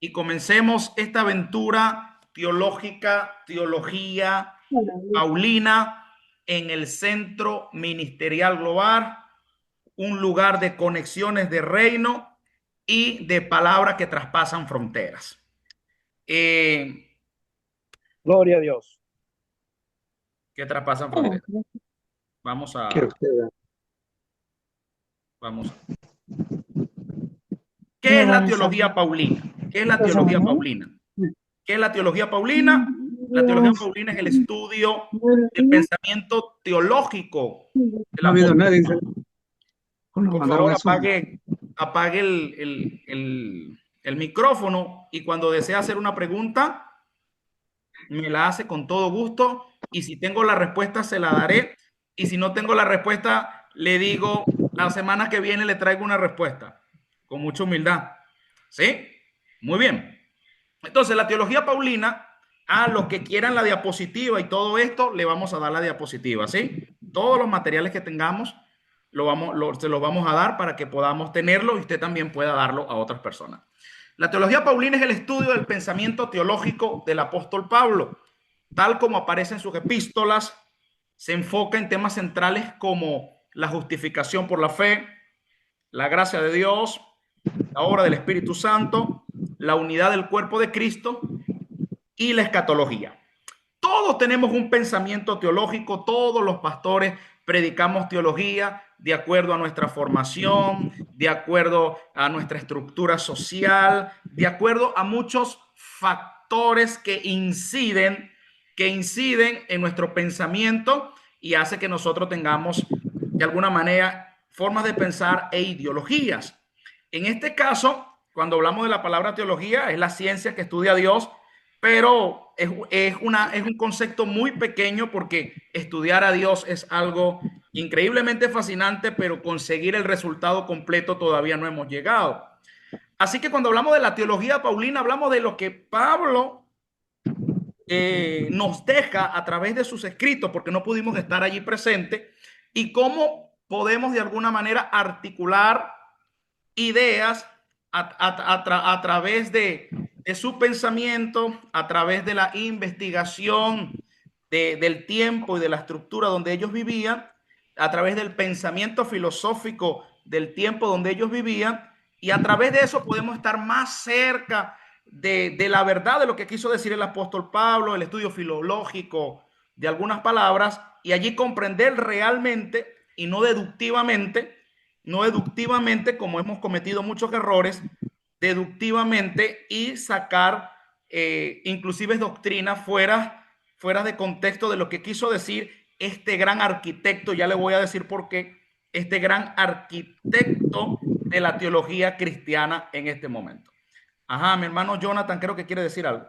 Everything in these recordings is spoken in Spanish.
y comencemos esta aventura teológica, teología paulina en el Centro Ministerial Global, un lugar de conexiones de reino y de palabras que traspasan fronteras. Gloria a Dios. Que traspasan fronteras. Vamos Que a, usted vamos a. ¿Qué No es la vamos a teología paulina? ¿Qué es la cosa teología mañana. paulina? ¿Qué es la teología paulina? La teología paulina es el estudio del pensamiento teológico del no ha habido apóstol. nadie. Nos Por mandaron favor, el Zoom. apague el micrófono y cuando desea hacer una pregunta, me la hace con todo gusto y si tengo la respuesta, se la daré. Y si no tengo la respuesta, le digo, la semana que viene le traigo una respuesta, con mucha humildad. ¿Sí? Muy bien. Entonces, la teología paulina, a los que quieran la diapositiva y todo esto, le vamos a dar la diapositiva, ¿sí? Todos los materiales que tengamos, se los vamos a dar para que podamos tenerlo y usted también pueda darlo a otras personas. La teología paulina es el estudio del pensamiento teológico del apóstol Pablo, tal como aparece en sus epístolas. Se enfoca en temas centrales como la justificación por la fe, la gracia de Dios, la obra del Espíritu Santo, la unidad del cuerpo de Cristo y la escatología. Todos tenemos un pensamiento teológico, todos los pastores predicamos teología de acuerdo a nuestra formación, de acuerdo a nuestra estructura social, de acuerdo a muchos factores que inciden en nuestro pensamiento y hace que nosotros tengamos de alguna manera formas de pensar e ideologías. En este caso, cuando hablamos de la palabra teología, es la ciencia que estudia a Dios, pero es un concepto muy pequeño porque estudiar a Dios es algo increíblemente fascinante, pero conseguir el resultado completo todavía no hemos llegado. Así que cuando hablamos de la teología paulina, hablamos de lo que Pablo nos deja a través de sus escritos, porque no pudimos estar allí presentes, y cómo podemos de alguna manera articular ideas a través de su pensamiento, a través de la investigación del tiempo y de la estructura donde ellos vivían, a través del pensamiento filosófico del tiempo donde ellos vivían, y a través de eso podemos estar más cerca de la verdad de lo que quiso decir el apóstol Pablo, el estudio filológico de algunas palabras, y allí comprender realmente y no deductivamente, como hemos cometido muchos errores, deductivamente y sacar inclusive doctrinas fuera de contexto de lo que quiso decir este gran arquitecto, ya le voy a decir por qué, este gran arquitecto de la teología cristiana en este momento. Ajá, mi hermano Jonathan creo que quiere decir algo.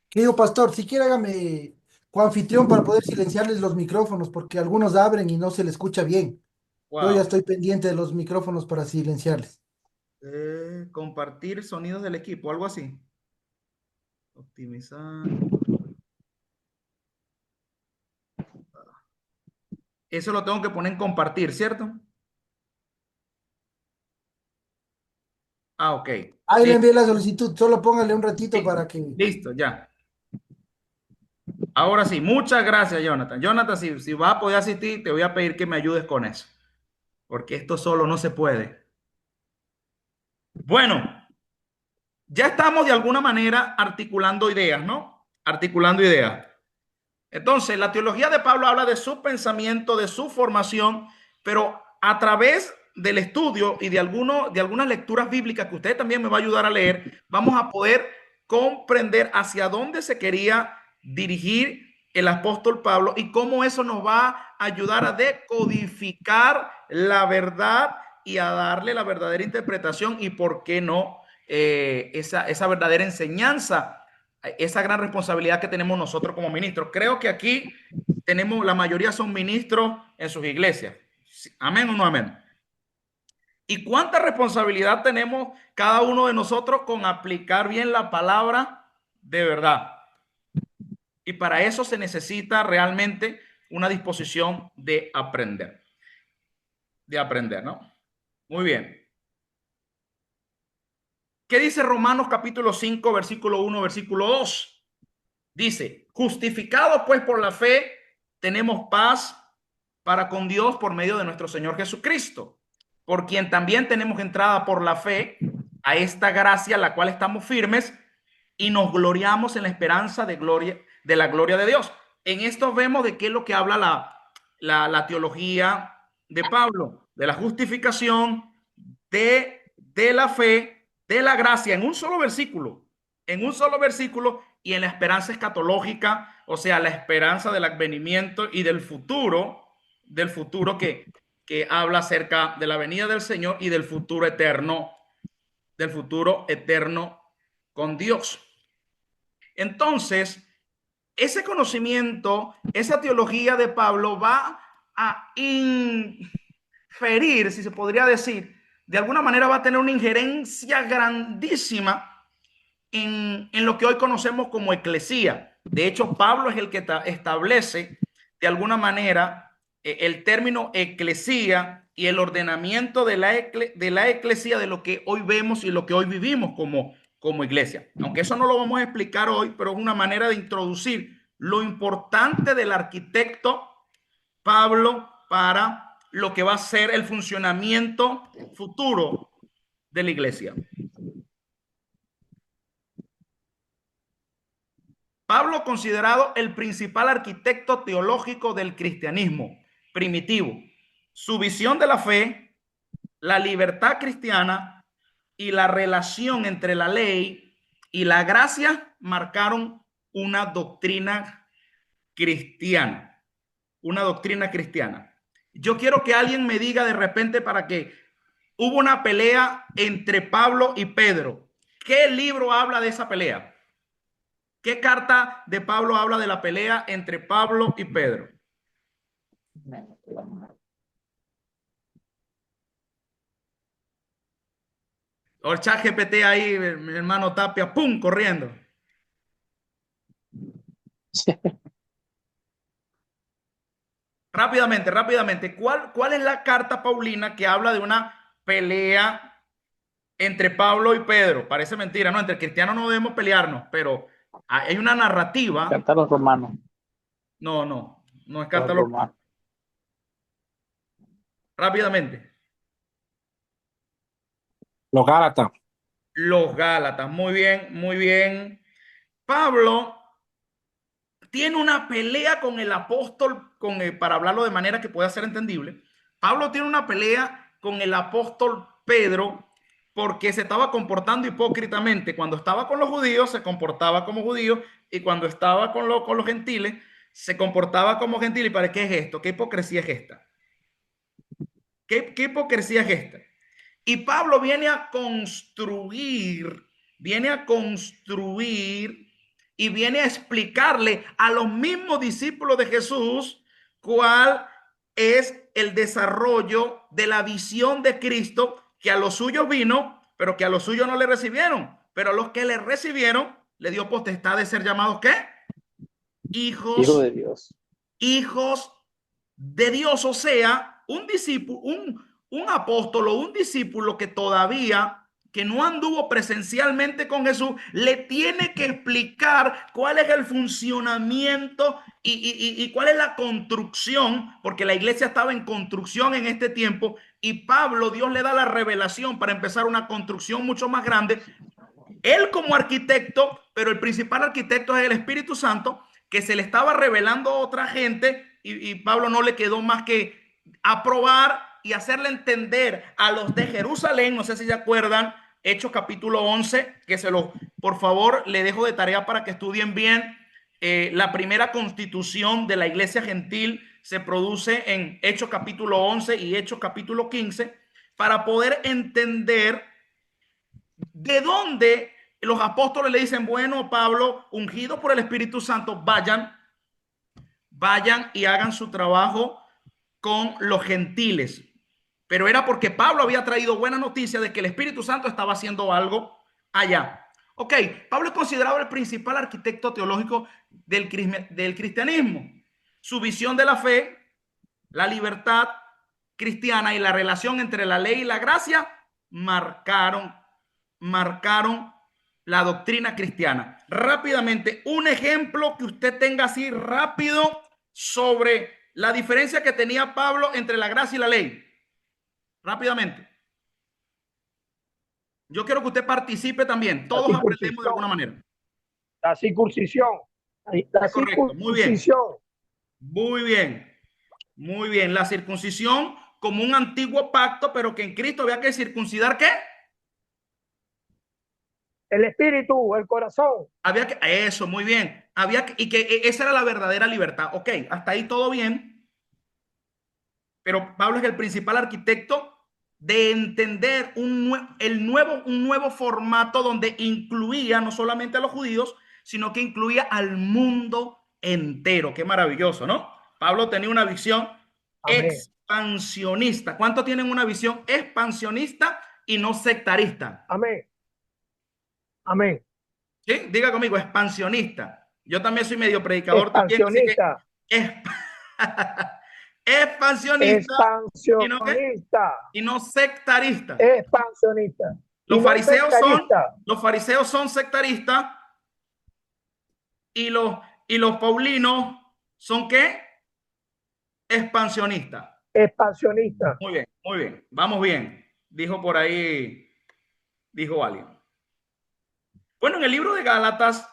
Querido pastor, si quiere hágame coanfitrión para poder silenciarles los micrófonos, porque algunos abren y no se les escucha bien. Yo ya Wow. estoy pendiente de los micrófonos para silenciarles. Compartir sonidos del equipo, algo así. Optimizar. Eso lo tengo que poner en compartir, ¿cierto? Ah, ok. Ahí le Listo, envié la solicitud, solo póngale un ratito para que... listo, ya. Ahora sí, muchas gracias, Jonathan. Jonathan, si vas a poder asistir, te voy a pedir que me ayudes con eso, porque esto solo no se puede. Bueno, ya estamos de alguna manera articulando ideas, ¿no? Articulando ideas. Entonces, la teología de Pablo habla de su pensamiento, de su formación, pero a través del estudio y de algunas lecturas bíblicas que usted también me va a ayudar a leer, vamos a poder comprender hacia dónde se quería dirigir el apóstol Pablo y cómo eso nos va a ayudar a decodificar la verdad y a darle la verdadera interpretación y, por qué no, esa verdadera enseñanza, esa gran responsabilidad que tenemos nosotros como ministros. Creo que aquí tenemos, la mayoría son ministros en sus iglesias. ¿Amén o no amén? ¿Y cuánta responsabilidad tenemos cada uno de nosotros con aplicar bien la palabra de verdad? Y para eso se necesita realmente una disposición de aprender, ¿no? Muy bien. ¿Qué dice Romanos capítulo 5, versículo 1, versículo 2? Dice, justificados pues por la fe, tenemos paz para con Dios por medio de nuestro Señor Jesucristo, por quien también tenemos entrada por la fe a esta gracia, la cual estamos firmes y nos gloriamos en la esperanza de gloria, de la gloria de Dios. En esto vemos de qué es lo que habla la teología de Pablo, de la justificación, de la fe, de la gracia, en un solo versículo y en la esperanza escatológica, o sea, la esperanza del advenimiento y del futuro que habla acerca de la venida del Señor y del futuro eterno con Dios. Entonces, ese conocimiento, esa teología de Pablo va a inferir, si se podría decir, de alguna manera va a tener una injerencia grandísima en lo que hoy conocemos como eclesía. De hecho, Pablo es el que establece de alguna manera el término eclesía y el ordenamiento de la eclesía, de lo que hoy vemos y lo que hoy vivimos como iglesia. Aunque eso no lo vamos a explicar hoy, pero es una manera de introducir lo importante del arquitecto Pablo para lo que va a ser el funcionamiento futuro de la iglesia. Pablo, considerado el principal arquitecto teológico del cristianismo primitivo, su visión de la fe, la libertad cristiana y la relación entre la ley y la gracia marcaron una doctrina cristiana. Una doctrina cristiana. Yo quiero que alguien me diga de repente, para que hubo una pelea entre Pablo y Pedro. ¿Qué libro habla de esa pelea? ¿Qué carta de Pablo habla de la pelea entre Pablo y Pedro? O el chat GPT ahí, mi hermano Tapia, ¡pum!, corriendo. Rápidamente. ¿Cuál es la carta paulina que habla de una pelea entre Pablo y Pedro? Parece mentira, ¿no? Entre cristianos no debemos pelearnos, pero hay una narrativa. Carta a los romanos. No es Los carta. romanos. Rápidamente. Los Gálatas. Los Gálatas, muy bien, muy bien. Pablo tiene una pelea con el apóstol, para hablarlo de manera que pueda ser entendible. Pablo tiene una pelea con el apóstol Pedro porque se estaba comportando hipócritamente. Cuando estaba con los judíos se comportaba como judío, y cuando estaba con los gentiles se comportaba como gentil. ¿Y para qué es esto? ¿Qué hipocresía es esta? ¿Qué hipocresía es esta? Y Pablo viene a construir y viene a explicarle a los mismos discípulos de Jesús cuál es el desarrollo de la visión de Cristo, que a los suyos vino, pero que a los suyos no le recibieron. Pero a los que le recibieron, le dio potestad de ser llamados, ¿qué? Hijo de Dios. Hijos de Dios. O sea, un discípulo, un apóstol o un discípulo que no anduvo presencialmente con Jesús, le tiene que explicar cuál es el funcionamiento y cuál es la construcción, porque la iglesia estaba en construcción en este tiempo, y Pablo, Dios le da la revelación para empezar una construcción mucho más grande. Él como arquitecto, pero el principal arquitecto es el Espíritu Santo, que se le estaba revelando a otra gente, y Pablo no le quedó más que aprobar y hacerle entender a los de Jerusalén. No sé si se acuerdan, Hechos capítulo 11, por favor, le dejo de tarea para que estudien bien. La primera constitución de la iglesia gentil se produce en Hechos capítulo 11 y Hechos capítulo 15, para poder entender de dónde los apóstoles le dicen, bueno, Pablo, ungido por el Espíritu Santo, vayan y hagan su trabajo con los gentiles. Pero era porque Pablo había traído buena noticia de que el Espíritu Santo estaba haciendo algo allá. Ok, Pablo es considerado el principal arquitecto teológico del cristianismo. Su visión de la fe, la libertad cristiana y la relación entre la ley y la gracia marcaron marcaron la doctrina cristiana. Rápidamente, un ejemplo que usted tenga así rápido sobre la diferencia que tenía Pablo entre la gracia y la ley. Rápidamente. Yo quiero que usted participe también. La Todos aprendemos de circuncisión. alguna manera. La circuncisión. La Es correcto. Muy bien. circuncisión. Muy bien. Muy bien. La circuncisión como un antiguo pacto, pero que en Cristo había que circuncidar ¿qué? El espíritu, el corazón. Había que, eso, muy bien. Había que, y que esa era la verdadera libertad. Ok, hasta ahí todo bien. Pero Pablo es el principal arquitecto de entender un nuevo formato donde incluía no solamente a los judíos, sino que incluía al mundo entero. Qué maravilloso, ¿no? Pablo tenía una visión Amén. expansionista. ¿Cuántos tienen una visión expansionista y no sectarista? Amén. Amén. ¿Sí? Diga conmigo, expansionista. Yo también soy medio predicador también, así que Expansionista. expansionista y no, ¿qué? Expansionista. Y no sectarista. Expansionista. Y Los no fariseos sectarista. los fariseos son sectaristas y los paulinos son ¿qué? Expansionistas. Expansionista. Muy bien, vamos bien. Dijo por ahí, dijo alguien. Bueno, en el libro de Gálatas,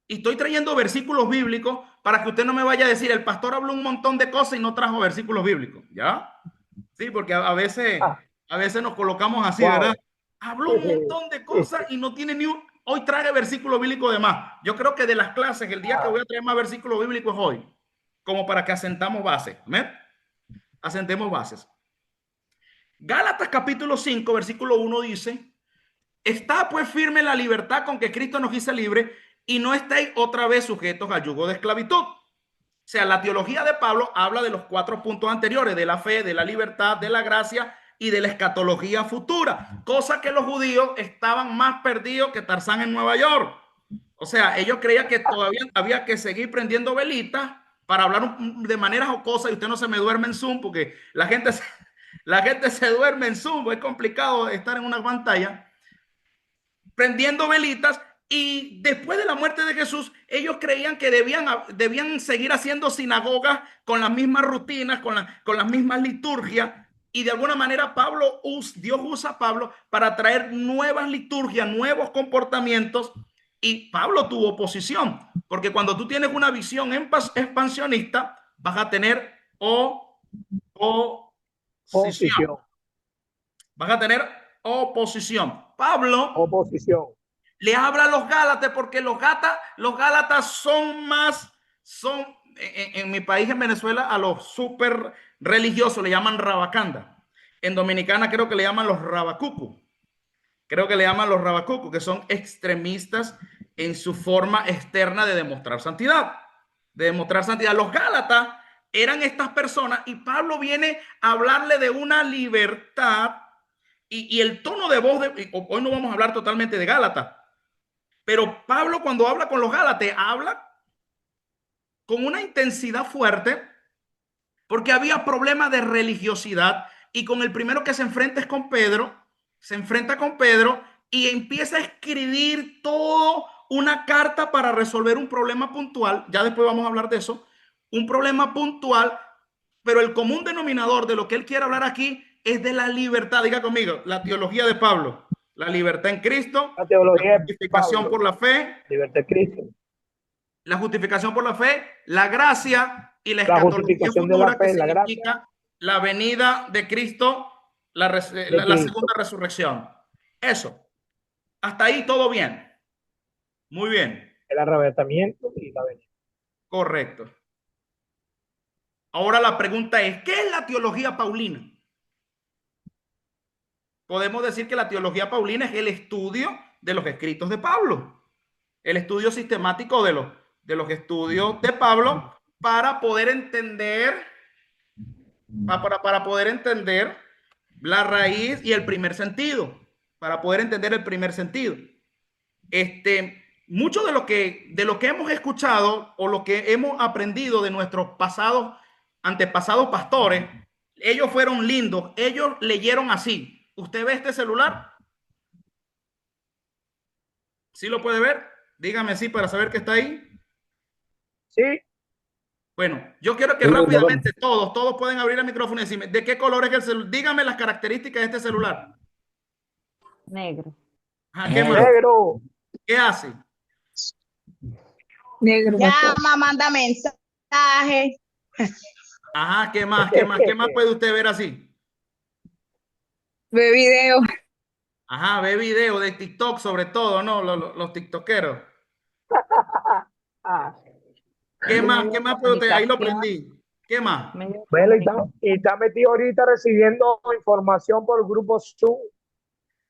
y estoy trayendo versículos bíblicos para que usted no me vaya a decir, el pastor habló un montón de cosas y no trajo versículos bíblicos, ¿ya? Sí, porque a veces nos colocamos así, Wow. ¿verdad? Habló un montón de cosas y no tiene ni un... Hoy traje versículo bíblico de más. Yo creo que de las clases, el día que voy a traer más versículos bíblicos es hoy, como para que asentamos bases. ¿Amén? Asentemos bases. Gálatas capítulo 5, versículo 1 dice, está pues firme la libertad con que Cristo nos hizo libre y no estáis otra vez sujetos al yugo de esclavitud. O sea, la teología de Pablo habla de los 4 puntos anteriores, de la fe, de la libertad, de la gracia y de la escatología futura, cosa que los judíos estaban más perdidos que Tarzán en Nueva York. O sea, ellos creían que todavía había que seguir prendiendo velitas para hablar de manera jocosa y usted no se me duerme en Zoom porque la gente se duerme en Zoom, es complicado estar en una pantalla prendiendo velitas. Y después de la muerte de Jesús, ellos creían que debían seguir haciendo sinagogas con las mismas rutinas, con las mismas liturgias. Y de alguna manera Dios usa a Pablo para traer nuevas liturgias, nuevos comportamientos. Y Pablo tuvo oposición, porque cuando tú tienes una visión expansionista, vas a tener oposición. Vas a tener oposición. Pablo Oposición. le habla a los gálatas porque los gálatas son en mi país, en Venezuela, a los súper religiosos le llaman rabacanda. En Dominicana creo que le llaman los rabacucu. Creo que le llaman los rabacucu, que son extremistas en su forma externa de demostrar santidad. Los gálatas eran estas personas y Pablo viene a hablarle de una libertad y el tono de voz, hoy no vamos a hablar totalmente de Gálatas, pero Pablo cuando habla con los Gálatas habla con una intensidad fuerte porque había problemas de religiosidad y con el primero que se enfrenta es con Pedro, se enfrenta con Pedro y empieza a escribir toda una carta para resolver un problema puntual, ya después vamos a hablar de eso, un problema puntual, pero el común denominador de lo que él quiere hablar aquí es de la libertad. Diga conmigo, la teología de Pablo, la libertad en Cristo, La teología la justificación por la fe, libertad en Cristo. la justificación por la fe, la gracia y la La escatología justificación de futura, la fe, que la significa gracia la venida de Cristo, la Cristo. segunda resurrección. Eso. Hasta ahí todo bien. Muy bien. El arrebatamiento y la venida. Correcto. Ahora la pregunta es, ¿qué es la teología paulina? Podemos decir que la teología paulina es el estudio de los escritos de Pablo, el estudio sistemático de los estudios de Pablo para poder entender, para poder entender la raíz y el primer sentido, para poder entender el primer sentido. Mucho de lo que hemos escuchado o lo que hemos aprendido de nuestros antepasados pastores, ellos fueron lindos, ellos leyeron así. ¿Usted ve este celular? ¿Sí lo puede ver? Dígame sí para saber que está ahí. Sí, Bueno, yo quiero que Sí, lo vemos. rápidamente todos pueden abrir el micrófono y decirme de qué color es el celular. Dígame las características de este celular. Negro. Ajá, ¿qué más? Negro. negro. ¿Qué hace? Negro, pastor. Llama, manda mensaje. Ajá, ¿qué más? ¿Qué más? ¿Qué más puede usted ver así? Ve video. Ajá, ve video de TikTok sobre todo, ¿no? Los tiktokeros. Ah, ¿Qué más? Medio ¿Qué de más puede usted? Ahí lo comunicación. prendí. ¿Qué más? Medio de velo, comunicación. y está metido ahorita recibiendo información por grupo Zoom.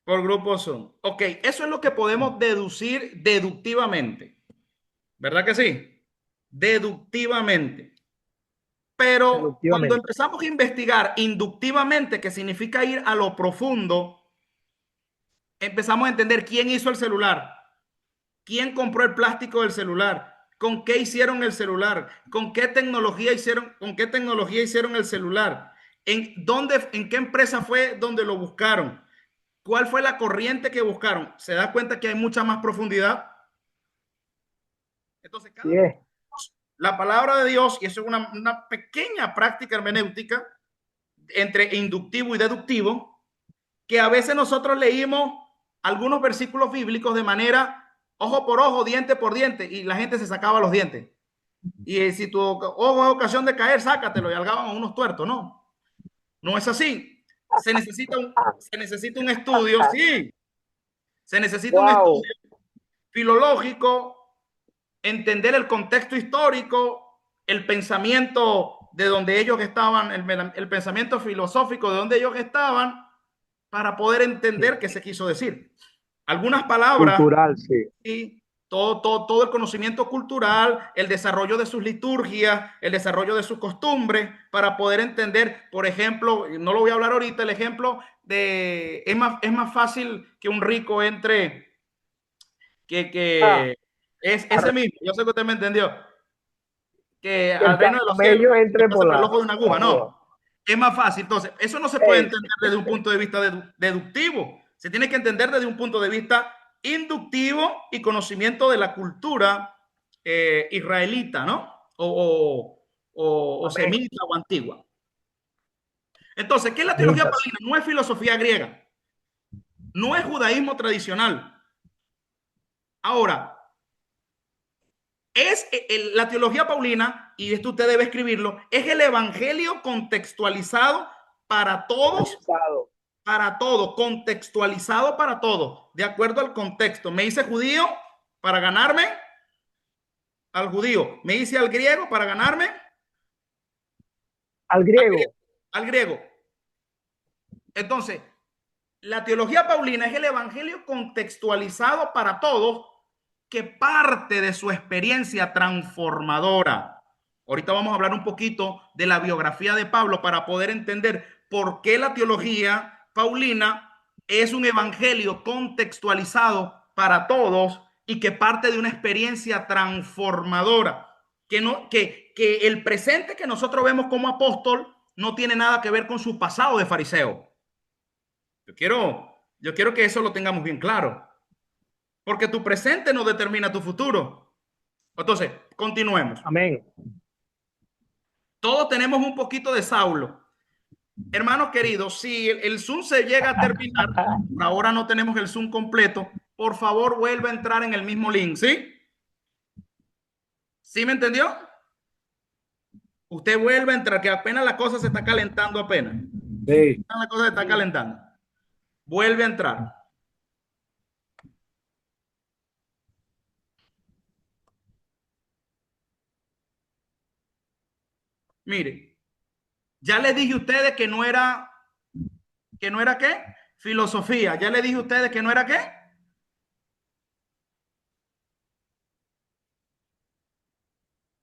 Por grupo Zoom. Ok, eso es lo que podemos deducir deductivamente. ¿Verdad que sí? Deductivamente. Pero cuando Efectivamente. empezamos a investigar inductivamente, que significa ir a lo profundo, empezamos a entender quién hizo el celular, quién compró el plástico del celular, con qué hicieron el celular, con qué tecnología hicieron el celular, en qué empresa fue donde lo buscaron, cuál fue la corriente que buscaron. ¿Se da cuenta que hay mucha más profundidad? Entonces, Sí cada vez es. la palabra de Dios, y eso es una pequeña práctica hermenéutica entre inductivo y deductivo, que a veces nosotros leímos algunos versículos bíblicos de manera ojo por ojo, diente por diente, y la gente se sacaba los dientes. Y si tu ojo es ocasión de caer, sácatelo y algaban a unos tuertos. No, no es así. Se necesita un estudio, sí, se necesita un Wow. estudio filológico, entender el contexto histórico, el pensamiento de donde ellos estaban, el pensamiento filosófico de donde ellos estaban, para poder entender qué se quiso decir. Algunas palabras Cultural, sí. y todo el conocimiento cultural, el desarrollo de sus liturgias, el desarrollo de sus costumbres, para poder entender, por ejemplo, no lo voy a hablar ahorita, el ejemplo de, es más fácil que un rico entre, Ah, que es ese mismo, yo sé que usted me entendió, que que el al reino de los cielos camello le entre pasa por por el ojo de una la aguja, aguja. no. Es más fácil. Entonces, eso no se puede Ey, entender desde un punto de vista deductivo. Se tiene que entender desde un punto de vista inductivo y conocimiento de la cultura israelita, ¿no? O amén. semita o antigua. Entonces, ¿qué es la teología Mitas. paulina? No es filosofía griega, no es judaísmo tradicional. Ahora, es la teología paulina, y esto usted debe escribirlo, es el evangelio contextualizado Actualizado. para todo, contextualizado para todo, de acuerdo al contexto. Me hice judío para ganarme al judío, me hice al griego para ganarme Al al griego. griego. Al griego. Entonces, la teología paulina es el evangelio contextualizado para todos, que parte de su experiencia transformadora. Ahorita vamos a hablar un poquito de la biografía de Pablo para poder entender por qué la teología paulina es un evangelio contextualizado para todos y que parte de una experiencia transformadora. Que el presente que nosotros vemos como apóstol no tiene nada que ver con su pasado de fariseo. Yo quiero que eso lo tengamos bien claro, porque tu presente no determina tu futuro. Entonces, continuemos. Amén. Todos tenemos un poquito de Saulo. Hermanos queridos, si el Zoom se llega a terminar, por ahora no tenemos el Zoom completo, por favor vuelva a entrar en el mismo link, ¿sí? ¿Sí me entendió? Usted vuelve a entrar, que apenas la cosa se está calentando apenas. Sí. La cosa se está calentando. Vuelve a entrar. Mire, ya les dije a ustedes que no era qué, filosofía. Ya les dije a ustedes que no era qué.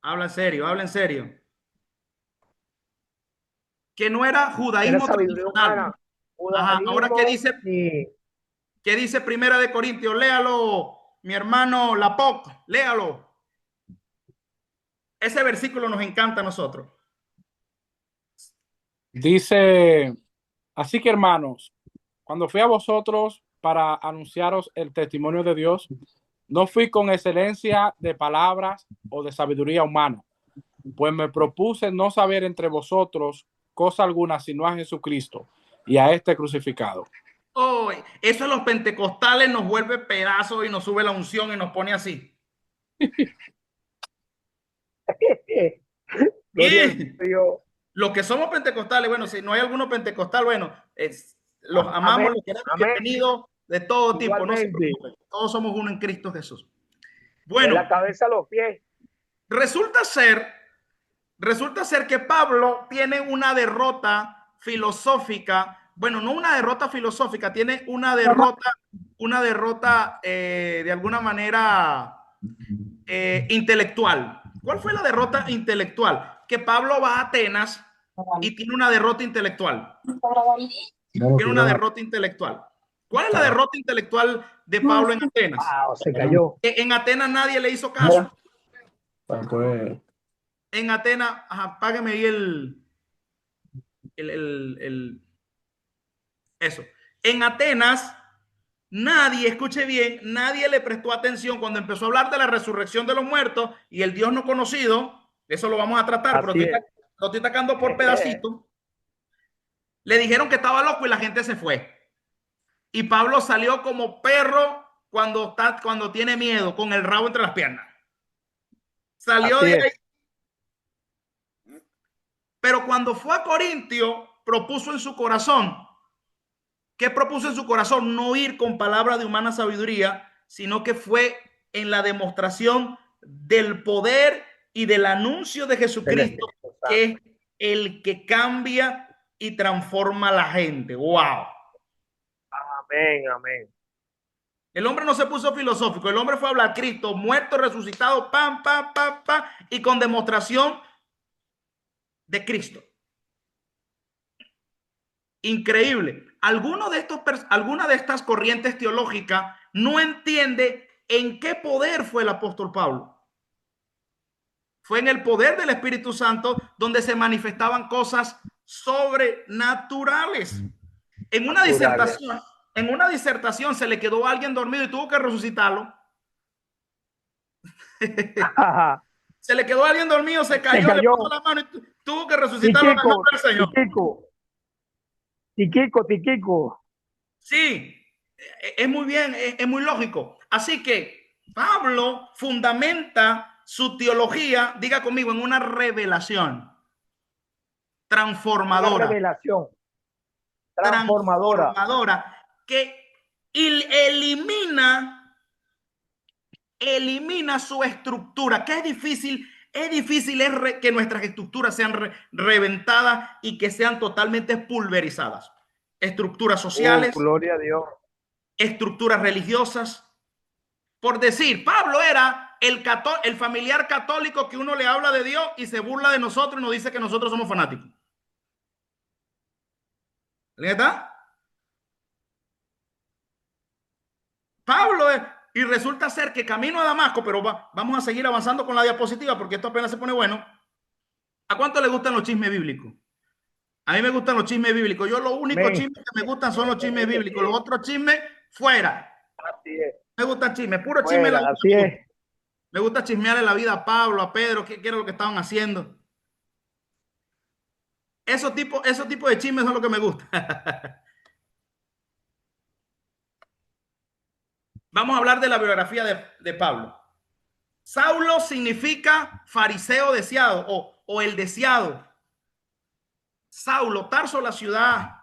Habla en serio, habla en serio. Que no era Era judaísmo sabiduría tradicional. humana. Ajá, ahora Judaísmo y qué dice Primera de Corintios, léalo, mi hermano Lapoc, léalo. Ese versículo nos encanta a nosotros. Dice, así que hermanos, cuando fui a vosotros para anunciaros el testimonio de Dios, No fui con excelencia de palabras o de sabiduría humana, pues me propuse no saber entre vosotros cosa alguna sino a Jesucristo y a este crucificado. Oh, eso a los pentecostales nos vuelve pedazos y nos sube la unción y nos pone así. Gloria a Y Dios. los que somos pentecostales, bueno, si no hay alguno pentecostal, bueno, los amamos, Amén. los queremos, Amén. bienvenidos de todo tipo, no se Igualmente. preocupen, todos somos uno en Cristo Jesús. De la Bueno, cabeza a los pies. resulta ser que Pablo tiene una derrota filosófica, bueno, no una derrota filosófica, tiene una derrota de alguna manera intelectual. ¿Cuál fue la derrota intelectual? Que Pablo va a Atenas y tiene una derrota intelectual. Tiene una derrota intelectual. ¿Cuál es la derrota intelectual de Pablo en Atenas? Ah, se cayó. En Atenas nadie le hizo caso. En Atenas, ajá, págame ahí eso. En Atenas, nadie, escuche bien, nadie le prestó atención cuando empezó a hablar de la resurrección de los muertos y el Dios no conocido. Eso lo vamos a tratar, pero lo estoy sacando por pedacitos. Le dijeron que estaba loco y la gente se fue. Y Pablo salió como perro cuando tiene miedo, con el rabo entre las piernas. Salió Así de ahí. es. Pero cuando fue a Corintio, propuso en su corazón. ¿Qué propuso en su corazón? No ir con palabras de humana sabiduría, sino que fue en la demostración del poder y del anuncio de Jesucristo, que es el que cambia y transforma a la gente. ¡Wow! Amén, amén. El hombre no se puso filosófico, el hombre fue a hablar Cristo, muerto, resucitado, pam, pam, pam, pam, y con demostración de Cristo. Increíble. Alguna de estas corrientes teológicas no entiende en qué poder fue el apóstol Pablo. Fue en el poder del Espíritu Santo donde se manifestaban cosas sobrenaturales. En una disertación se le quedó a alguien dormido y tuvo que resucitarlo. Se le quedó a alguien dormido, se cayó, le puso la mano y tuvo que resucitarlo en el nombre del Señor. Tiquico. Sí, es muy bien, es muy lógico. Así que Pablo fundamenta su teología, diga conmigo, en una revelación transformadora. Una revelación transformadora que elimina su estructura, que es difícil que nuestras estructuras sean reventadas y que sean totalmente pulverizadas. Estructuras sociales, gloria a Dios. estructuras religiosas. Por decir, Pablo era el familiar católico que uno le habla de Dios y se burla de nosotros y nos dice que nosotros somos fanáticos. ¿Neta? Pablo y resulta ser que camino a Damasco, pero vamos a seguir avanzando con la diapositiva porque esto apenas se pone bueno. ¿A cuánto le gustan los chismes bíblicos? A mí me gustan los chismes bíblicos. Yo los únicos chismes que me gustan son los chismes bíblicos. Los otros chismes, fuera. Así es. Me gustan chismes, puro chisme. Así es. Me gusta chismearle la vida a Pablo, a Pedro, qué era lo que estaban haciendo. Esos tipos de chismes son lo que me gusta. Vamos a hablar de la biografía de Pablo. Saulo significa fariseo deseado o el deseado. Saulo, Tarso, la ciudad.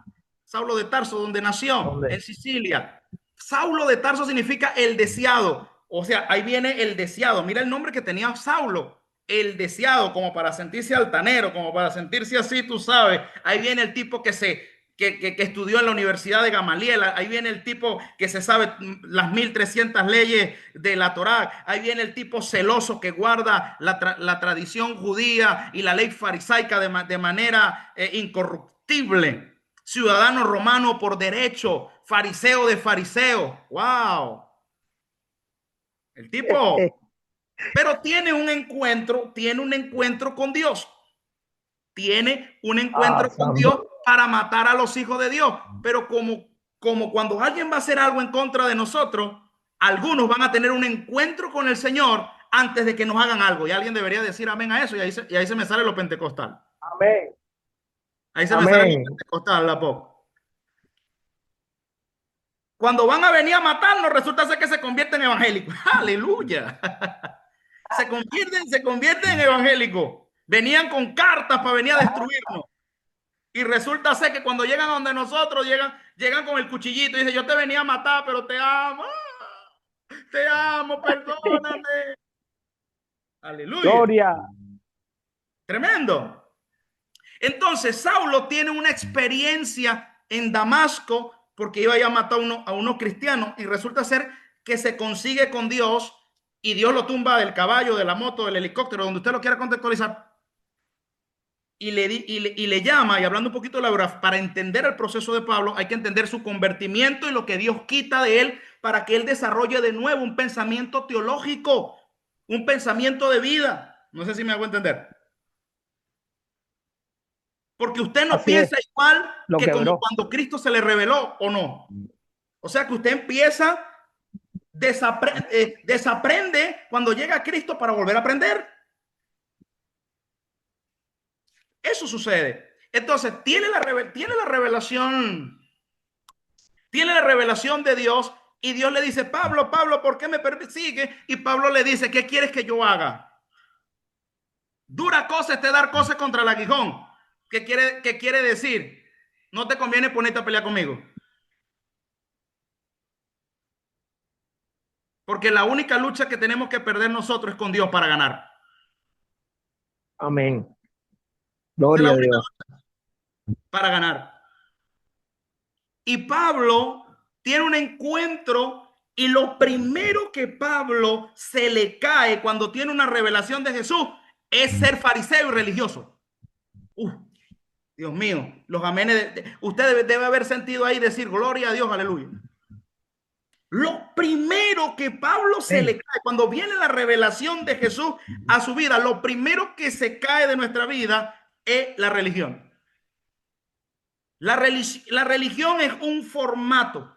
Saulo de Tarso, donde nació, en Sicilia. Saulo de Tarso significa el deseado. O sea, ahí viene el deseado. Mira el nombre que tenía Saulo. El deseado, como para sentirse altanero, como para sentirse así, tú sabes. Ahí viene el tipo que estudió en la Universidad de Gamaliel. Ahí viene el tipo que se sabe las 1300 leyes de la Torá. Ahí viene el tipo celoso que guarda la tradición judía y la ley farisaica de manera incorruptible. Ciudadano romano por derecho, fariseo de fariseo. ¡Wow! El tipo, pero tiene un encuentro con Dios. Tiene un encuentro con Dios para matar a los hijos de Dios. Pero como cuando alguien va a hacer algo en contra de nosotros, Algunos van a tener un encuentro con el Señor antes de que nos hagan algo. Y alguien debería decir amén a eso. Y ahí se me sale lo pentecostal. Amén. Ahí se me sale lo Amén. pentecostal, la poco. Cuando van a venir a matarnos, resulta ser que se convierten en evangélicos. ¡Aleluya! Se convierten en evangélicos. Venían con cartas para venir a destruirnos. Y resulta ser que cuando llegan a donde nosotros, llegan con el cuchillito y dicen, yo te venía a matar, pero te amo. Te amo, perdóname. Aleluya. Gloria. Tremendo. Entonces, Saulo tiene una experiencia en Damasco porque iba a matar a unos cristianos y resulta ser que se consigue con Dios y Dios lo tumba del caballo, de la moto, del helicóptero, donde usted lo quiera contextualizar. Y le llama, y hablando un poquito de la verdad, para entender el proceso de Pablo, hay que entender su convertimiento y lo que Dios quita de él para que él desarrolle de nuevo un pensamiento teológico, un pensamiento de vida. No sé si me hago entender. Porque usted no Así piensa es, igual lo que como quebró. cuando Cristo se le reveló, ¿o no? O sea que usted empieza, desaprende cuando llega a Cristo para volver a aprender. Eso sucede. Entonces, tiene la revelación de Dios y Dios le dice, Pablo, Pablo, ¿por qué me persigue? Y Pablo le dice, ¿qué quieres que yo haga? Dura cosa es dar cosas contra el aguijón. ¿Qué quiere decir? No te conviene ponerte a pelear conmigo. Porque la única lucha que tenemos que perder nosotros es con Dios para ganar. Amén. Es la Gloria a única Dios. lucha para ganar. Y Pablo tiene un encuentro y lo primero que Pablo se le cae cuando tiene una revelación de Jesús es ser fariseo y religioso. Dios mío, los amenes. Usted debe haber sentido ahí decir gloria a Dios, aleluya. Lo primero que Pablo se le cae cuando viene la revelación de Jesús a su vida, lo primero que se cae de nuestra vida es la religión. La religión es un formato.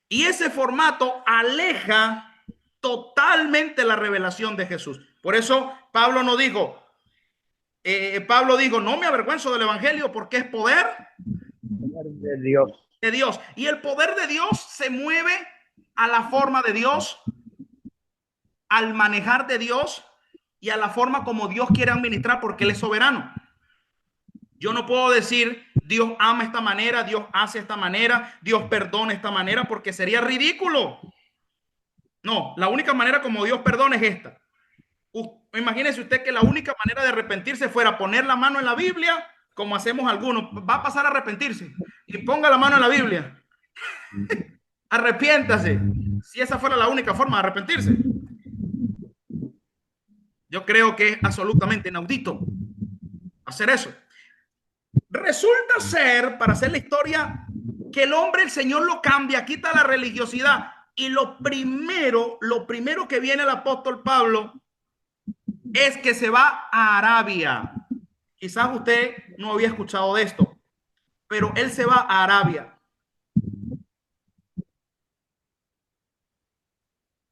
Y ese formato aleja totalmente la revelación de Jesús. Por eso Pablo no dijo, no me avergüenzo del evangelio porque es poder De Dios. de Dios. Y el poder de Dios se mueve a la forma de Dios, al manejar de Dios y a la forma como Dios quiere administrar porque Él es soberano. Yo no puedo decir Dios ama esta manera, Dios hace esta manera, Dios perdona esta manera porque sería ridículo. No, la única manera como Dios perdona es esta. Imagínese usted que la única manera de arrepentirse fuera poner la mano en la Biblia, como hacemos algunos. Va a pasar a arrepentirse y ponga la mano en la Biblia. Arrepiéntase. Si esa fuera la única forma de arrepentirse. Yo creo que es absolutamente inaudito hacer eso. Resulta ser, para hacer la historia, que el Señor lo cambia, quita la religiosidad. Y lo primero que viene el apóstol Pablo es que se va a Arabia. Quizás usted no había escuchado de esto, pero él se va a Arabia.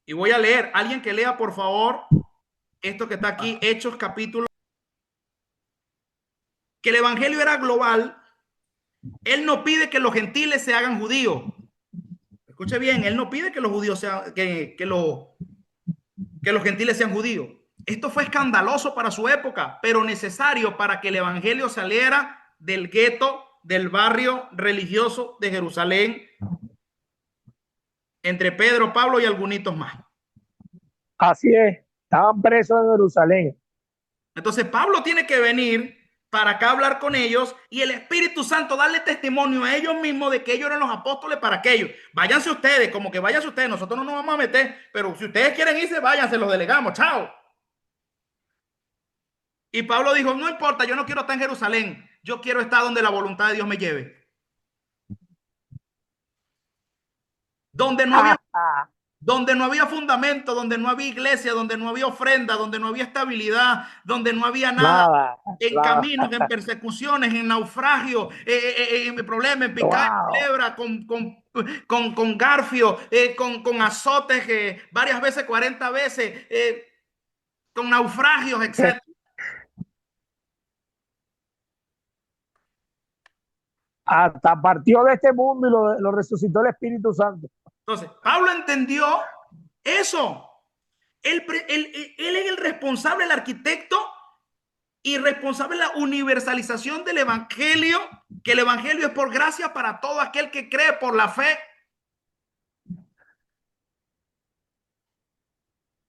Y voy a leer, alguien que lea por favor esto que está aquí, Hechos capítulo. Que el evangelio era global. Él no pide que los gentiles se hagan judíos. Escuche bien, él no pide que los judíos sean, que los gentiles sean judíos. Esto fue escandaloso para su época, pero necesario para que el evangelio saliera del gueto, del barrio religioso de Jerusalén, entre Pedro, Pablo y algunos más. Así es. Estaban presos en Jerusalén. Entonces Pablo tiene que venir para acá hablar con ellos y el Espíritu Santo darle testimonio a ellos mismos de que ellos eran los apóstoles para aquellos. Váyanse ustedes, como que váyanse ustedes, nosotros no nos vamos a meter, pero si ustedes quieren irse, váyanse, los delegamos, chao. Y Pablo dijo, no importa, yo no quiero estar en Jerusalén, yo quiero estar donde la voluntad de Dios me lleve. Donde no había fundamento, donde no había iglesia, donde no había ofrenda, donde no había estabilidad, donde no había nada, en caminos, en persecuciones, en naufragio, en problemas, en picada, en culebra, con con garfio, con azotes varias veces, 40 veces, con naufragios, etc. Hasta partió de este mundo y lo resucitó el Espíritu Santo. Entonces, Pablo entendió eso. Él es el responsable, el arquitecto y responsable de la universalización del evangelio, que el evangelio es por gracia para todo aquel que cree por la fe.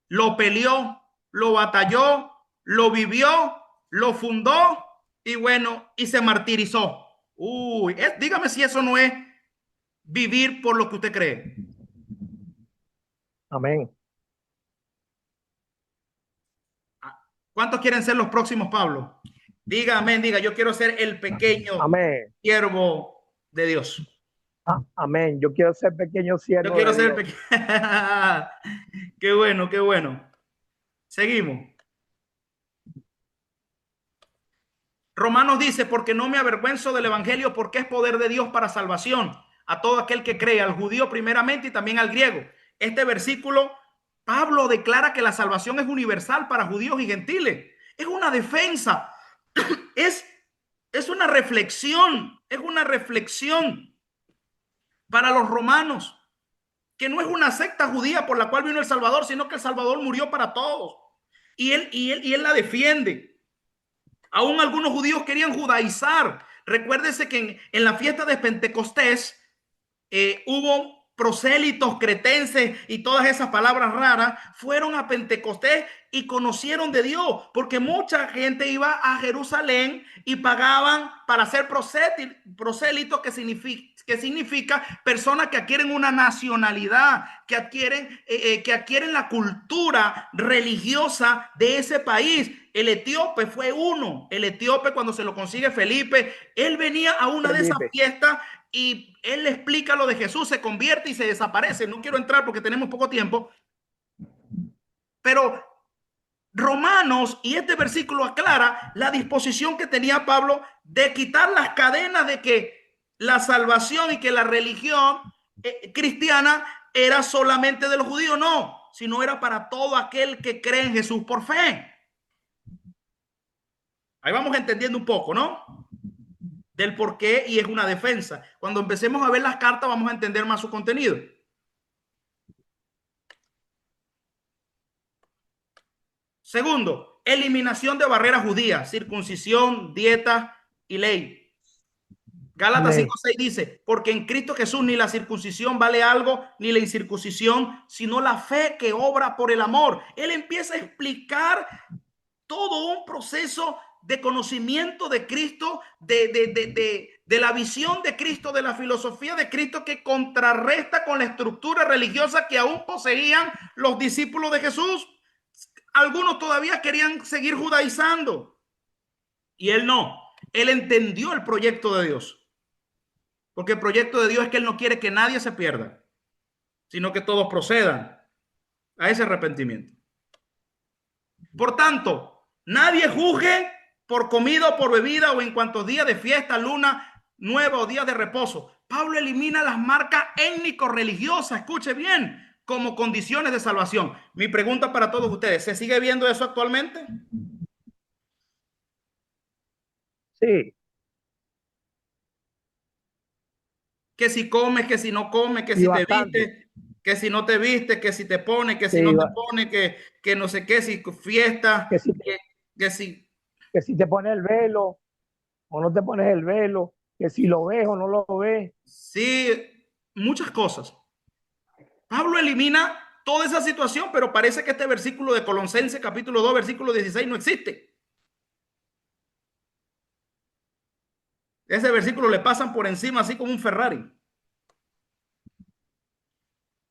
Lo peleó, lo batalló, lo vivió, lo fundó y bueno, y se martirizó. Uy, dígame si eso no es vivir por lo que usted cree. Amén. ¿Cuántos quieren ser los próximos Pablo? Diga amén, diga, yo quiero ser el pequeño Amén. siervo de Dios. Amén. Yo quiero ser pequeño siervo. Yo quiero de ser Dios. Qué bueno, qué bueno. Seguimos. Romanos dice, porque no me avergüenzo del evangelio, porque es poder de Dios para salvación a todo aquel que cree, al judío primeramente y también al griego. Este versículo, Pablo declara que la salvación es universal para judíos y gentiles. Es una defensa, es una reflexión, para los romanos, que no es una secta judía por la cual vino el Salvador, sino que el Salvador murió para todos. Y él la defiende. Aún algunos judíos querían judaizar. Recuérdese que en la fiesta de Pentecostés hubo prosélitos, cretenses y todas esas palabras raras. Fueron a Pentecostés y conocieron de Dios, porque mucha gente iba a Jerusalén y pagaban para ser prosélitos, que significa personas que adquieren una nacionalidad, que adquieren la cultura religiosa de ese país. El etíope fue uno. El etíope, cuando se lo consigue Felipe, él venía a una de esas fiestas y él le explica lo de Jesús, se convierte y se desaparece. No quiero entrar porque tenemos poco tiempo, pero Romanos y este versículo aclara la disposición que tenía Pablo de quitar las cadenas de que la salvación y que la religión cristiana era solamente de los judíos. No, sino era para todo aquel que cree en Jesús por fe. Ahí vamos entendiendo un poco, ¿no? Del por qué, y es una defensa. Cuando empecemos a ver las cartas vamos a entender más su contenido. Segundo, eliminación de barreras judías, circuncisión, dieta y ley. Gálatas 5:6 dice, porque en Cristo Jesús ni la circuncisión vale algo, ni la incircuncisión, sino la fe que obra por el amor. Él empieza a explicar todo un proceso de conocimiento de Cristo, de la visión de Cristo, de la filosofía de Cristo, que contrarresta con la estructura religiosa que aún poseían los discípulos de Jesús. Algunos todavía querían seguir judaizando y él no. Él entendió el proyecto de Dios, porque el proyecto de Dios es que él no quiere que nadie se pierda, sino que todos procedan a ese arrepentimiento. Por tanto, nadie juzgue por comida o por bebida o en cuantos días de fiesta, luna nueva o días de reposo. Pablo elimina las marcas étnico-religiosas, escuche bien, como condiciones de salvación. Mi pregunta para todos ustedes, ¿se sigue viendo eso actualmente? Sí. Que si comes, que si no comes, que si te viste, que si no te viste, que si te pone, que si no te pone, que no sé qué, si fiesta, que si te pones el velo o no te pones el velo, que si lo ves o no lo ves. Sí, muchas cosas. Pablo elimina toda esa situación, pero parece que este versículo de Colosenses capítulo 2, versículo 16 no existe. Ese versículo le pasan por encima así como un Ferrari.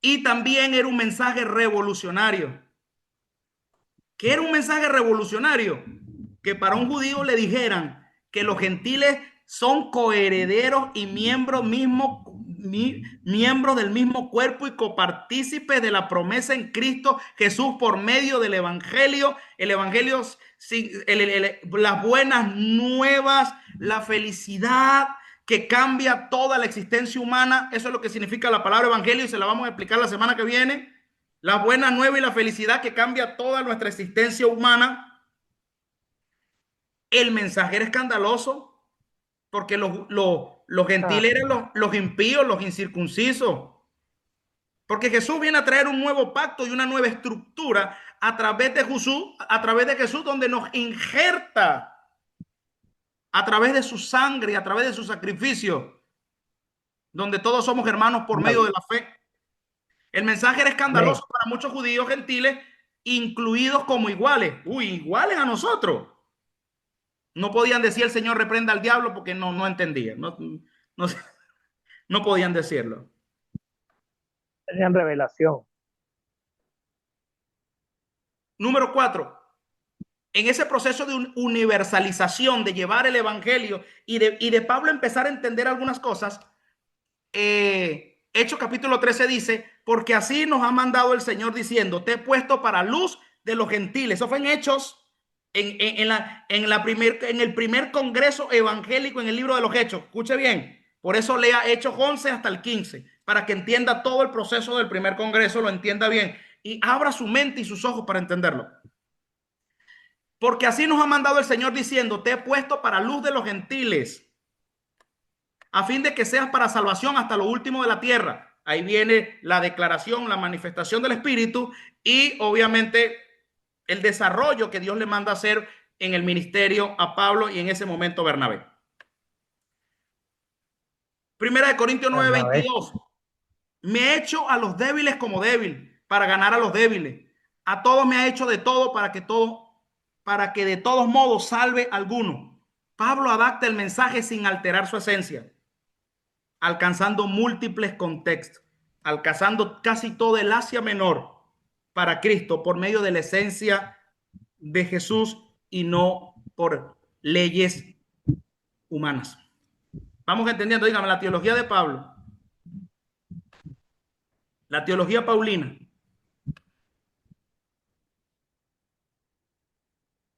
Y también era un mensaje revolucionario. ¿Qué era un mensaje revolucionario? Que para un judío le dijeran que los gentiles son coherederos y miembros del mismo cuerpo y copartícipes de la promesa en Cristo Jesús por medio del evangelio. El evangelio, las buenas nuevas, la felicidad que cambia toda la existencia humana. Eso es lo que significa la palabra evangelio y se la vamos a explicar la semana que viene. La buena nueva y la felicidad que cambia toda nuestra existencia humana. El mensaje era escandaloso porque los gentiles eran los impíos, los incircuncisos. Porque Jesús viene a traer un nuevo pacto y una nueva estructura a través de Jesús, donde nos injerta a través de su sangre y a través de su sacrificio, donde todos somos hermanos por medio de la fe. El mensaje era escandaloso para muchos judíos gentiles, incluidos como iguales. Iguales a nosotros. No podían decir el Señor reprenda al diablo porque no entendían. No podían decirlo. Tenían revelación. Número 4. En ese proceso de universalización, de llevar el evangelio y de Pablo empezar a entender algunas cosas, Hechos capítulo 13 dice, porque así nos ha mandado el Señor diciendo, te he puesto para luz de los gentiles. Eso fue en Hechos, en el primer congreso evangélico en el libro de los Hechos. Escuche bien, por eso lea Hechos 11 hasta el 15, para que entienda todo el proceso del primer congreso, lo entienda bien y abra su mente y sus ojos para entenderlo. Porque así nos ha mandado el Señor diciendo, te he puesto para luz de los gentiles, a fin de que seas para salvación hasta lo último de la tierra. Ahí viene la declaración, la manifestación del Espíritu y obviamente el desarrollo que Dios le manda hacer en el ministerio a Pablo y en ese momento Bernabé. Primera de Corintios 9:22. Me he hecho a los débiles como débil para ganar a los débiles. A todos me ha hecho de todo para que de todos modos salve a alguno. Pablo adapta el mensaje sin alterar su esencia, alcanzando múltiples contextos, alcanzando casi todo el Asia Menor para Cristo por medio de la esencia de Jesús y no por leyes humanas. Vamos entendiendo, dígame, la teología de Pablo, la teología paulina.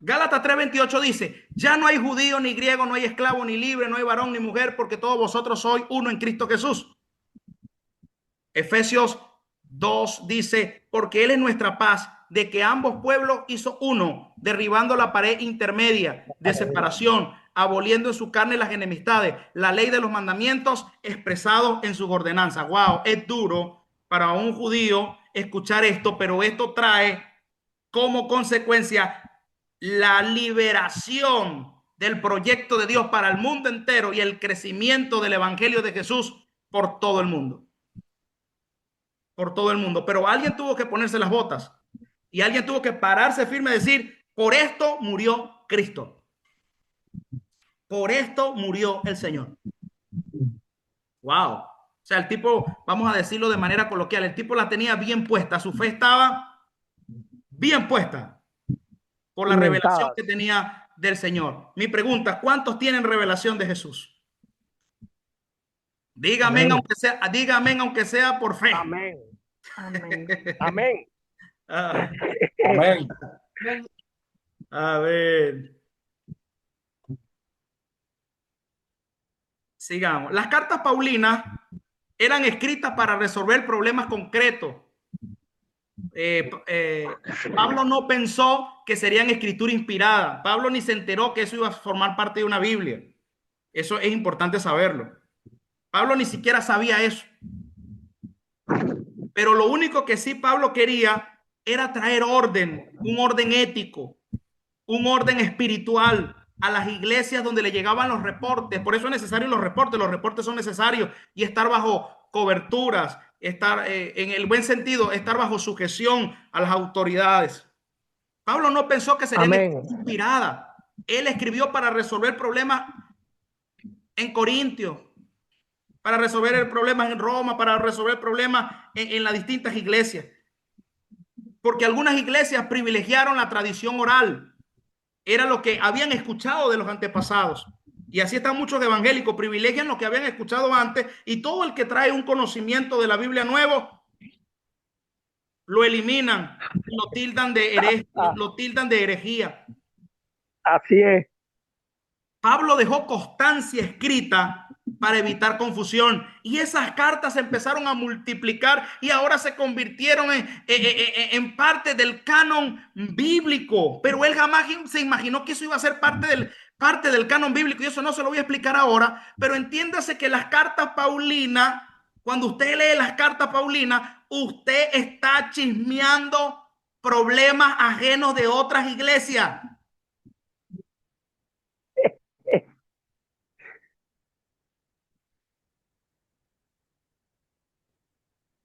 Gálatas 3:28 dice, ya no hay judío ni griego, no hay esclavo ni libre, no hay varón ni mujer, porque todos vosotros sois uno en Cristo Jesús. Efesios 2 dice, porque Él es nuestra paz, de que ambos pueblos hizo uno, derribando la pared intermedia de separación, aboliendo en su carne las enemistades, la ley de los mandamientos expresados en sus ordenanzas. Wow, es duro para un judío escuchar esto, pero esto trae como consecuencia la liberación del proyecto de Dios para el mundo entero y el crecimiento del evangelio de Jesús por todo el mundo. Por todo el mundo. Pero alguien tuvo que ponerse las botas y alguien tuvo que pararse firme y decir, por esto murió Cristo. Por esto murió el Señor. Wow. O sea, el tipo, vamos a decirlo de manera coloquial, el tipo la tenía bien puesta, su fe estaba bien puesta por la revelación que tenía del Señor. Mi pregunta, ¿cuántos tienen revelación de Jesús? Dígame, aunque sea por fe. Amén. Amén. Amén. Amén. A ver. Sigamos. Las cartas paulinas eran escritas para resolver problemas concretos. Pablo no pensó que serían escritura inspirada. Pablo ni se enteró que eso iba a formar parte de una Biblia. Eso es importante saberlo. Pablo ni siquiera sabía eso. Pero lo único que sí Pablo quería era traer orden, un orden ético, un orden espiritual a las iglesias donde le llegaban los reportes. Por eso es necesario los reportes son necesarios y estar bajo coberturas, estar en el buen sentido, estar bajo sujeción a las autoridades. Pablo no pensó que sería inspirada. Él escribió para resolver problemas en Corintios, para resolver el problema en Roma, para resolver problemas en las distintas iglesias. Porque algunas iglesias privilegiaron la tradición oral. Era lo que habían escuchado de los antepasados. Y así están muchos evangélicos, privilegian lo que habían escuchado antes y todo el que trae un conocimiento de la Biblia nuevo lo eliminan, lo tildan de herejía. Así es. Pablo dejó constancia escrita para evitar confusión. Y esas cartas se empezaron a multiplicar y ahora se convirtieron en parte del canon bíblico. Pero él jamás se imaginó que eso iba a ser parte del canon bíblico, y eso no se lo voy a explicar ahora. Pero entiéndase que las cartas Paulinas, cuando usted lee las cartas Paulinas, usted está chismeando problemas ajenos de otras iglesias.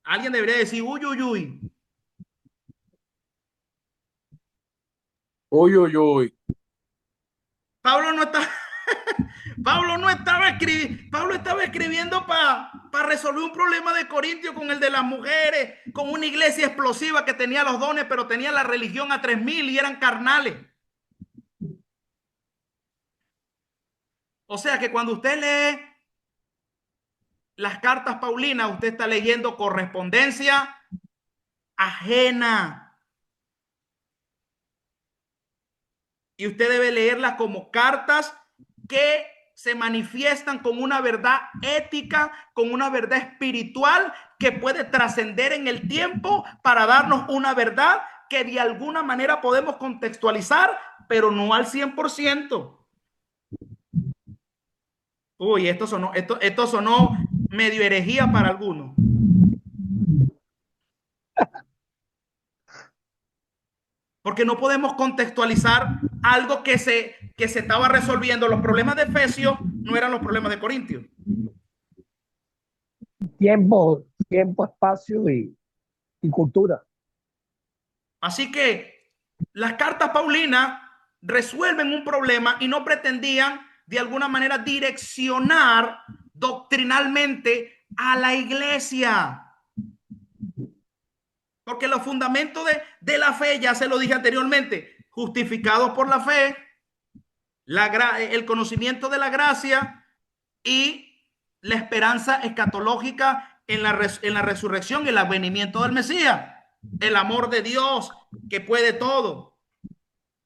Alguien debería decir, uy, uy, uy. Uy, uy, uy. Pablo no está, Pablo no estaba escribiendo, Pablo estaba escribiendo para resolver un problema de Corintio con el de las mujeres, con una iglesia explosiva que tenía los dones, pero tenía la religión a 3000 y eran carnales. O sea que cuando usted lee las cartas paulinas, usted está leyendo correspondencia ajena. Y usted debe leerlas como cartas que se manifiestan con una verdad ética, con una verdad espiritual que puede trascender en el tiempo para darnos una verdad que de alguna manera podemos contextualizar, pero no al 100%. Uy, esto sonó medio herejía para algunos. Porque no podemos contextualizar algo que se estaba resolviendo. Los problemas de Efesios no eran los problemas de Corintios. Tiempo, espacio y cultura. Así que las cartas paulinas resuelven un problema y no pretendían de alguna manera direccionar doctrinalmente a la iglesia. Porque los fundamentos de la fe, ya se lo dije anteriormente, justificados por la fe, el conocimiento de la gracia y la esperanza escatológica en la resurrección y el advenimiento del Mesías, el amor de Dios que puede todo.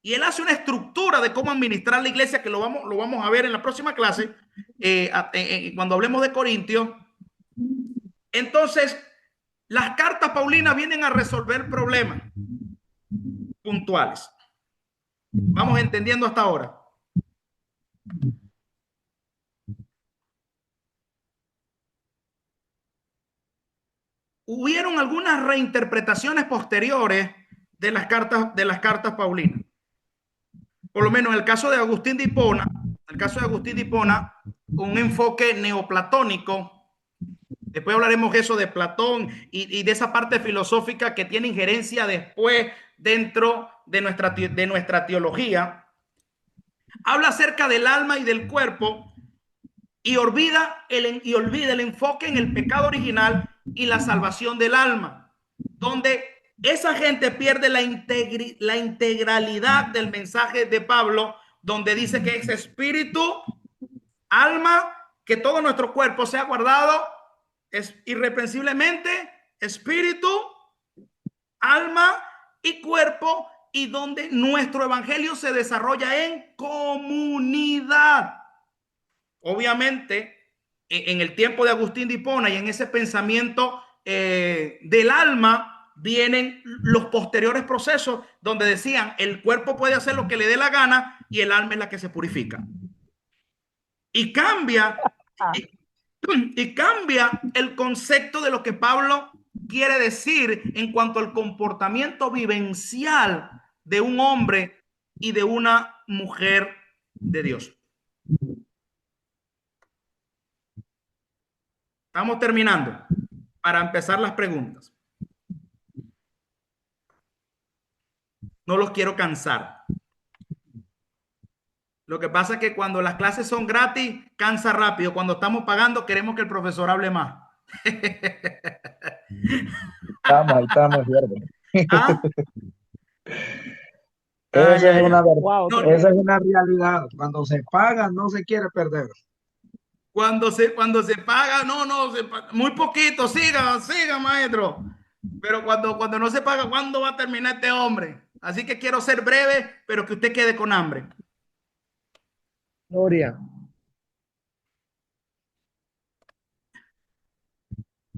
Y él hace una estructura de cómo administrar la iglesia, que lo vamos a ver en la próxima clase, cuando hablemos de Corintios. Entonces, las cartas paulinas vienen a resolver problemas puntuales. Vamos entendiendo hasta ahora. Hubieron algunas reinterpretaciones posteriores de las cartas paulinas. Por lo menos en el caso de Agustín de Hipona, un enfoque neoplatónico. Después hablaremos eso de Platón y de esa parte filosófica que tiene injerencia después dentro de nuestra teología. Habla acerca del alma y del cuerpo y olvida el enfoque en el pecado original y la salvación del alma, donde esa gente pierde la integralidad del mensaje de Pablo, donde dice que es espíritu, alma, que todo nuestro cuerpo sea guardado es irreprensiblemente, espíritu, alma y cuerpo, y donde nuestro evangelio se desarrolla en comunidad. Obviamente, en el tiempo de Agustín de Hipona y en ese pensamiento del alma, vienen los posteriores procesos donde decían el cuerpo puede hacer lo que le dé la gana y el alma es la que se purifica. Y cambia el concepto de lo que Pablo quiere decir en cuanto al comportamiento vivencial de un hombre y de una mujer de Dios. Estamos terminando para empezar las preguntas. No los quiero cansar. Lo que pasa es que cuando las clases son gratis, cansa rápido. Cuando estamos pagando, queremos que el profesor hable más. Ahí estamos, ¿cierto? ¿Ah? Esa es una verdad. Wow, No, Esa es una realidad. Cuando se paga, no se quiere perder. Cuando se paga, muy poquito, siga, maestro. Pero cuando no se paga, ¿cuándo va a terminar este hombre? Así que quiero ser breve, pero que usted quede con hambre. Gloria.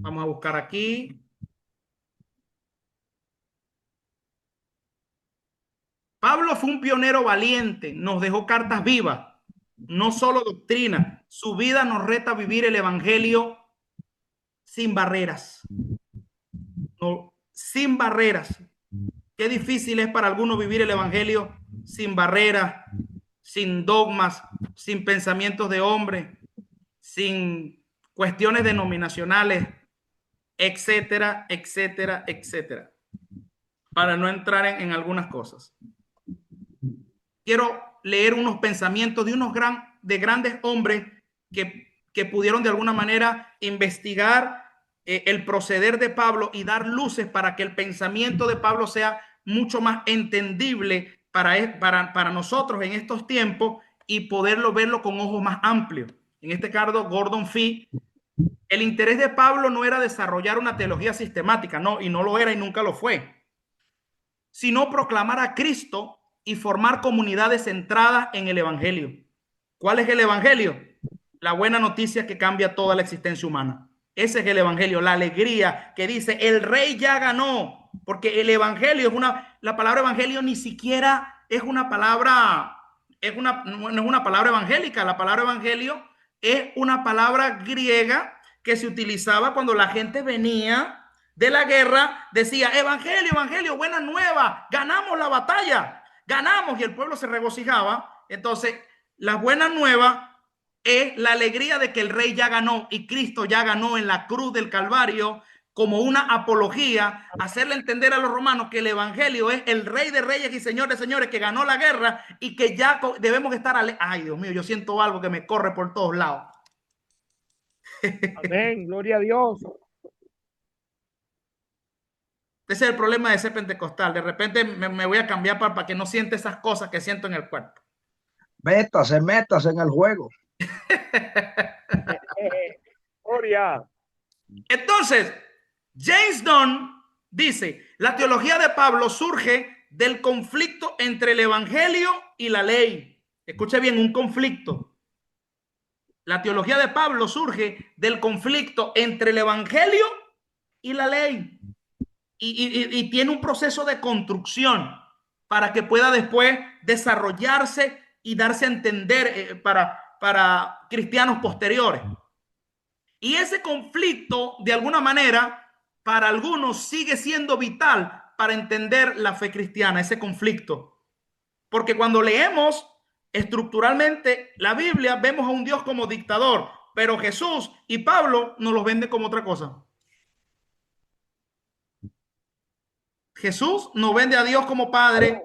Vamos a buscar aquí. Pablo fue un pionero valiente, nos dejó cartas vivas, no solo doctrina. Su vida nos reta a vivir el evangelio sin barreras. No, sin barreras. Qué difícil es para algunos vivir el evangelio sin barreras, sin dogmas, sin pensamientos de hombre, sin cuestiones denominacionales, etcétera, etcétera, etcétera. Para no entrar en algunas cosas. Quiero leer unos pensamientos de grandes hombres que pudieron de alguna manera investigar el proceder de Pablo y dar luces para que el pensamiento de Pablo sea mucho más entendible para nosotros en estos tiempos y poderlo verlo con ojos más amplios. En este caso, Gordon Fee, el interés de Pablo no era desarrollar una teología sistemática, no, y no lo era y nunca lo fue, sino proclamar a Cristo y formar comunidades centradas en el evangelio. ¿Cuál es el evangelio? La buena noticia que cambia toda la existencia humana. Ese es el evangelio, la alegría que dice el rey ya ganó, porque el evangelio la palabra evangelio ni siquiera es una palabra, no es una palabra evangélica. La palabra evangelio es una palabra griega que se utilizaba cuando la gente venía de la guerra, decía evangelio, evangelio, buena nueva, ganamos la batalla, ganamos, y el pueblo se regocijaba. Entonces, la buena nueva es la alegría de que el rey ya ganó y Cristo ya ganó en la cruz del Calvario, como una apología, hacerle entender a los romanos que el evangelio es el rey de reyes y señor de señores que ganó la guerra y que ya debemos estar ay, Dios mío, yo siento algo que me corre por todos lados. Amén, gloria a Dios. Ese es el problema de ser pentecostal. De repente me voy a cambiar para que no siente esas cosas que siento en el cuerpo. Métase en el juego. Gloria. Entonces, James Dunn dice, la teología de Pablo surge del conflicto entre el evangelio y la ley. Escuche bien, un conflicto. La teología de Pablo surge del conflicto entre el evangelio y la ley. Y tiene un proceso de construcción para que pueda después desarrollarse y darse a entender para cristianos posteriores. Y ese conflicto, de alguna manera, para algunos sigue siendo vital para entender la fe cristiana, ese conflicto. Porque cuando leemos estructuralmente la Biblia, vemos a un Dios como dictador, pero Jesús y Pablo nos los venden como otra cosa. Jesús no vende a Dios como Padre.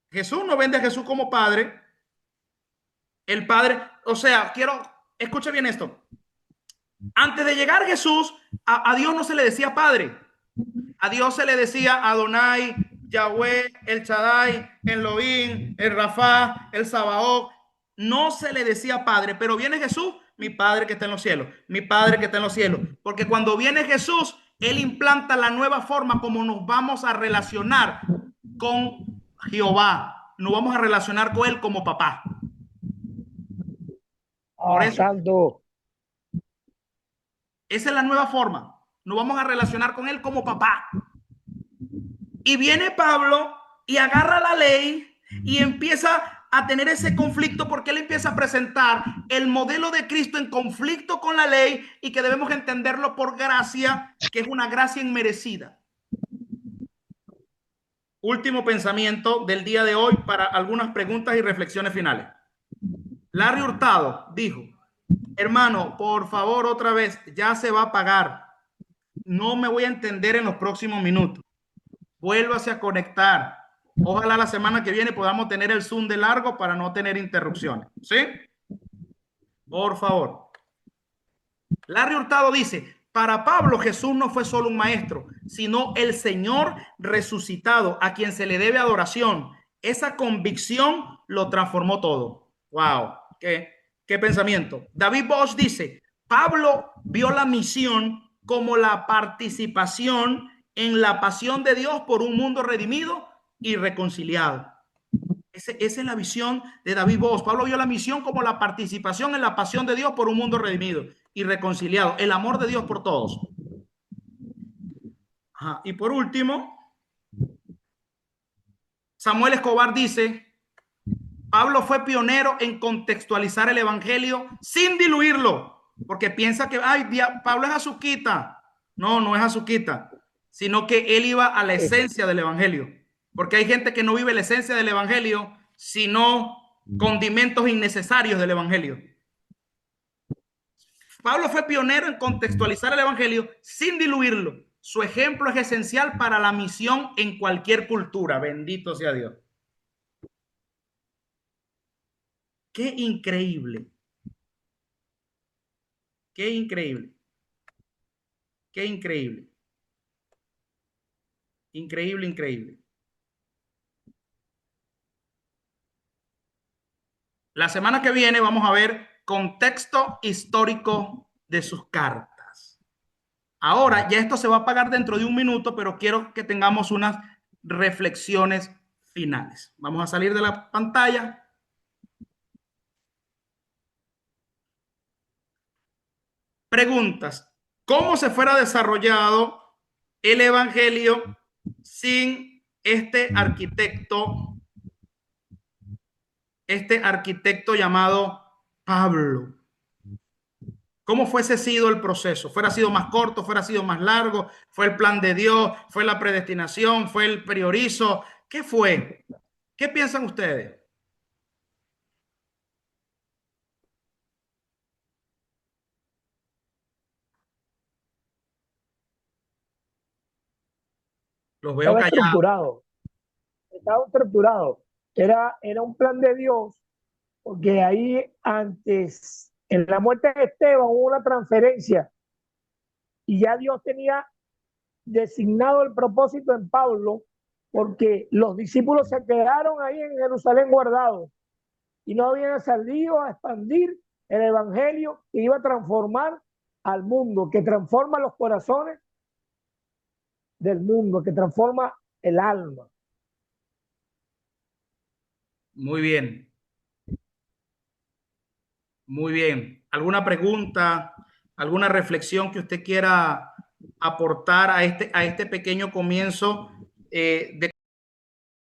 Jesús no vende a Jesús como Padre. El Padre, o sea, escuche bien esto. Antes de llegar Jesús, a Dios no se le decía Padre. A Dios se le decía Adonai, Yahweh, el Shaddai, el Elohim, el Rafa, el Sabaoth. No se le decía Padre, pero viene Jesús, mi Padre que está en los cielos, mi Padre que está en los cielos. Porque cuando viene Jesús, Él implanta la nueva forma como nos vamos a relacionar con Jehová. Nos vamos a relacionar con Él como papá. Por eso, santo. esa es la nueva forma. Nos vamos a relacionar con Él como papá. Y viene Pablo y agarra la ley y empieza a tener ese conflicto porque él empieza a presentar el modelo de Cristo en conflicto con la ley y que debemos entenderlo por gracia, que es una gracia inmerecida. Último pensamiento del día de hoy para algunas preguntas y reflexiones finales. Larry Hurtado dijo, hermano, por favor, otra vez, ya se va a pagar. No me voy a entender en los próximos minutos. Vuélvase a conectar. Ojalá la semana que viene podamos tener el Zoom de largo para no tener interrupciones. ¿Sí? Por favor. Larry Hurtado dice, para Pablo Jesús no fue solo un maestro, sino el Señor resucitado a quien se le debe adoración. Esa convicción lo transformó todo. Wow. ¿Qué pensamiento? David Bosch dice, Pablo vio la misión como la participación en la pasión de Dios por un mundo redimido y reconciliado. Esa es la visión de David Bosch. Pablo vio la misión como la participación en la pasión de Dios por un mundo redimido. y reconciliados. El amor de Dios por todos. Ajá. Y por último, Samuel Escobar dice, Pablo fue pionero en contextualizar el evangelio sin diluirlo, porque piensa que, ay, Pablo es azuquita. No, no es azuquita, sino que él iba a la esencia del evangelio, porque hay gente que no vive la esencia del evangelio, sino condimentos innecesarios del evangelio. Pablo fue pionero en contextualizar el evangelio sin diluirlo. Su ejemplo es esencial para la misión en cualquier cultura. Bendito sea Dios. Qué increíble. Qué increíble. Qué increíble. Increíble, increíble. La semana que viene vamos a ver contexto histórico de sus cartas. Ahora, ya esto se va a apagar dentro de un minuto, pero quiero que tengamos unas reflexiones finales. Vamos a salir de la pantalla. Preguntas. ¿Cómo se fuera desarrollado el evangelio sin este arquitecto llamado Pablo? ¿Cómo fuese sido el proceso? ¿Fuera sido más corto? ¿Fuera sido más largo? ¿Fue el plan de Dios? ¿Fue la predestinación? ¿Fue el priorizo? ¿Qué fue? ¿Qué piensan ustedes? Los veo Estaba callados. estructurado, estaba estructurado. Era un plan de Dios, porque ahí antes, en la muerte de Esteban, hubo una transferencia y ya Dios tenía designado el propósito en Pablo, porque los discípulos se quedaron ahí en Jerusalén guardados y no habían salido a expandir el evangelio que iba a transformar al mundo, que transforma los corazones del mundo, que transforma el alma. Muy bien. Muy bien. ¿Alguna pregunta, alguna reflexión que usted quiera aportar a este pequeño comienzo de